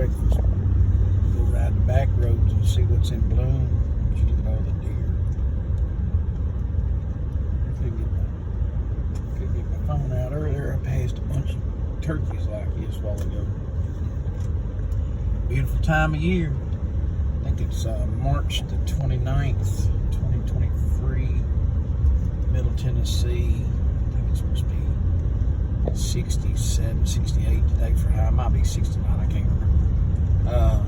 breakfast. Go ride the back roads and see what's in bloom. Just look at all the deer. I could get my phone out earlier. I passed a bunch of turkeys like this a while ago. Beautiful time of year. I think it's March the 29th, 2023, Middle Tennessee. I think it's supposed to be 67, 68 today for high. It might be 69, I can't remember.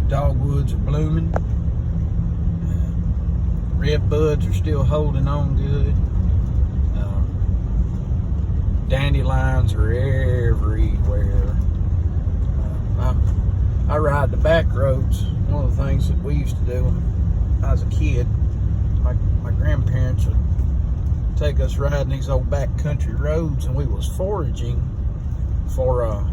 Dogwoods are blooming. Red buds are still holding on good. Dandelions are everywhere. I ride the back roads. One of the things that we used to do when I was a kid, my grandparents would take us riding these old back country roads, and we was foraging for a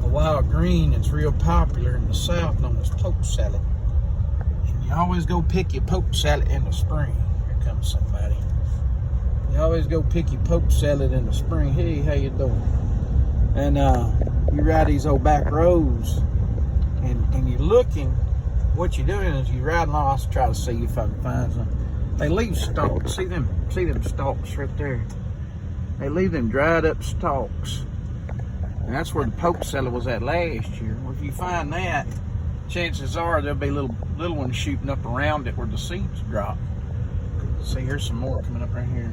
wild green that's real popular in the South, known as poke salad. And you always go pick your poke salad in the spring. Here comes somebody. You always go pick your poke salad in the spring. Hey, how you doing? And you ride these old back roads, and you're looking. What you're doing is you're riding along. I'll try to see if I can find some. They leave stalks. See them stalks right there. They leave them dried up stalks, and that's where the poke salad was at last year. Well, if you find that, chances are there'll be little ones shooting up around it where the seeds drop. See, here's some more coming up right here.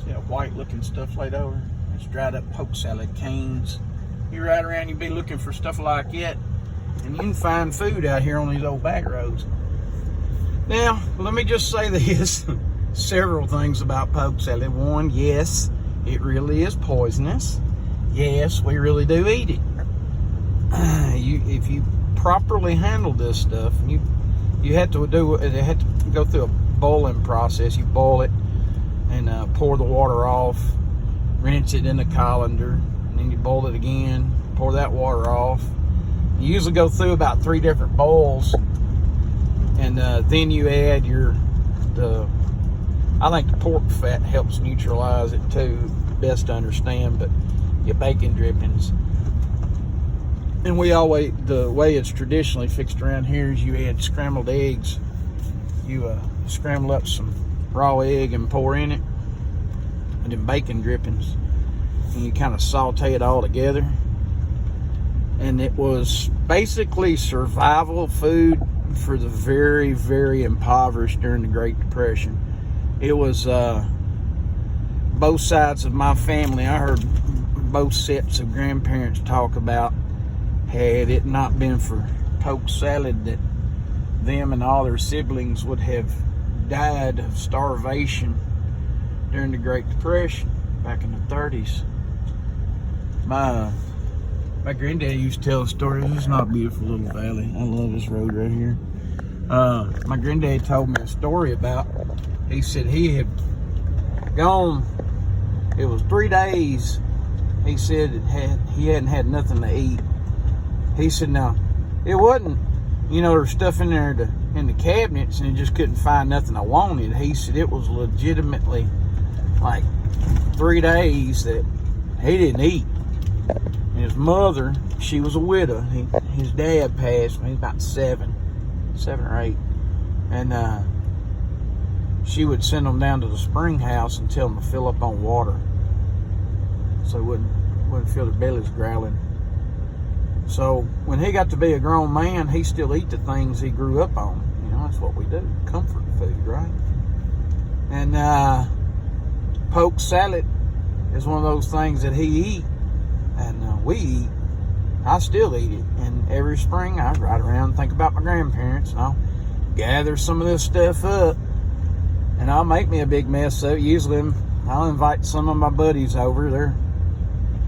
See that white looking stuff laid over? It's dried up poke salad canes. You ride around, you be looking for stuff like that, and you can find food out here on these old back roads. Now, let me just say this. Several things about poke salad. One, yes, it really is poisonous. Yes, we really do eat it. If you properly handle this stuff, you have to go through a boiling process. You boil it and pour the water off, rinse it in the colander, and then you boil it again, pour that water off. You usually go through about 3 different boils, and then you add I think the pork fat helps neutralize it too, best to understand, but your bacon drippings. And the way it's traditionally fixed around here is you add scrambled eggs. You scramble up some raw egg and pour in it, and then bacon drippings, and you kind of saute it all together. And it was basically survival food for the very, very impoverished during the Great Depression. It was both sides of my family. I heard both sets of grandparents talk about, had it not been for poke salad, that them and all their siblings would have died of starvation during the Great Depression back in the 30s. My granddad used to tell a story. This is not a beautiful little valley. I love this road right here. My granddad told me a story about, he said he had gone, it was 3 days, he said he hadn't had nothing to eat. He said, now, it wasn't, there's stuff in there in the cabinets, and he just couldn't find nothing I wanted. He said it was legitimately like 3 days that he didn't eat. And his mother, she was a widow. His dad passed when he was about 7 or 8. And she would send them down to the spring house and tell them to fill up on water, so they wouldn't feel their bellies growling. So when he got to be a grown man, he still eat the things he grew up on. That's what we do. Comfort food, right? And poke salad is one of those things that he eat, and we eat. I still eat it. And every spring I ride around and think about my grandparents, and I'll gather some of this stuff up, and I'll make me a big mess of it. Usually I'll invite some of my buddies over.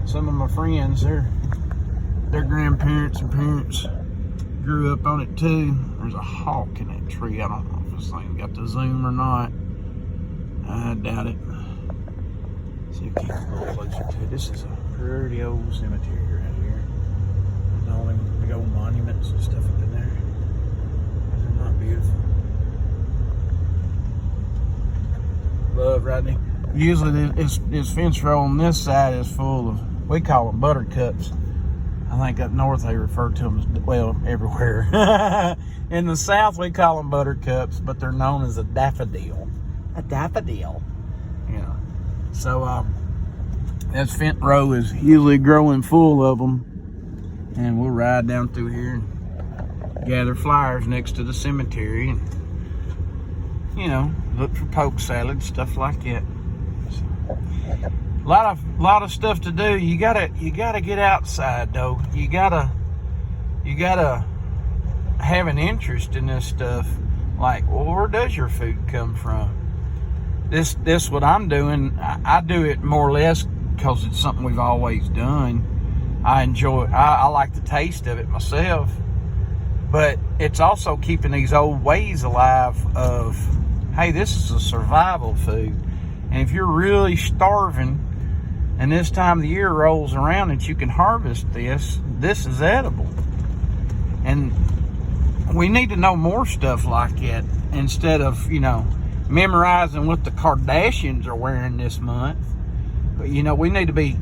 Some of my friends, their grandparents and parents grew up on it too. There's a hawk in that tree. I don't know if this thing got the zoom or not. I doubt it. See if we can get a little closer to it. This is a pretty old cemetery right here. There's all them big old monuments and stuff up in there. They're not beautiful. Love Rodney. Usually this fence row on this side is full of, we call them buttercups. I think up north they refer to them as, well, everywhere. In the south we call them buttercups, but they're known as a daffodil. A daffodil. Yeah. So this Fent Row is usually growing full of them. And we'll ride down through here and gather flowers next to the cemetery. And, you know, look for poke salad, stuff like that. So, lot of stuff to do. You gotta get outside though. You gotta have an interest in this stuff. Like, well, where does your food come from? This what I'm doing. I do it more or less because it's something we've always done. I enjoy it. I like the taste of it myself, but it's also keeping these old ways alive of, hey, this is a survival food. And if you're really starving and this time of the year rolls around and you can harvest this is edible. And we need to know more stuff like that instead of, you know, memorizing what the Kardashians are wearing this month. But, you know, we need to be,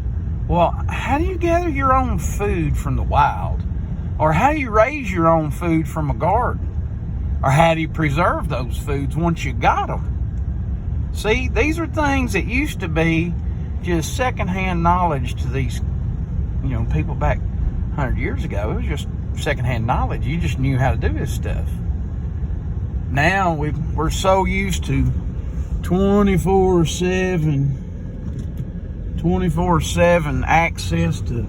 well, how do you gather your own food from the wild? Or how do you raise your own food from a garden? Or how do you preserve those foods once you got them? See, these are things that used to be just secondhand knowledge to these, you know, people back 100 years ago. It was just secondhand knowledge. You just knew how to do this stuff. Now we're so used to 24/7 access to,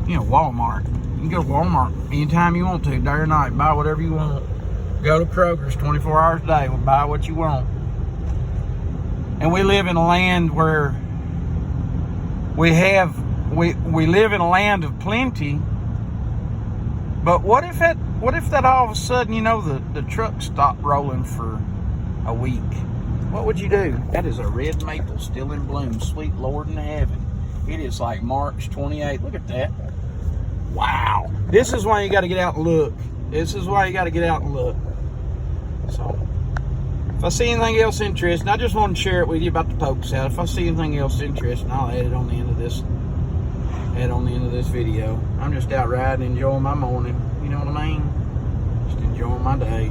you know, Walmart. You can go to Walmart anytime you want to, day or night, buy whatever you want. Go to Kroger's 24 hours a day, buy what you want. And we live in a land where we live in a land of plenty. But what if that all of a sudden, you know, the truck stopped rolling for a week? What would you do? That is a red maple still in bloom, sweet Lord in heaven. It is like March 28th. Look at that. Wow. This is why you got to get out and look. This is why you got to get out and look. So, if I see anything else interesting, I just want to share it with you about the poke salad. If I see anything else interesting, I'll add it on the end of this. Video. I'm just out riding, enjoying my morning. You know what I mean? Just enjoying my day.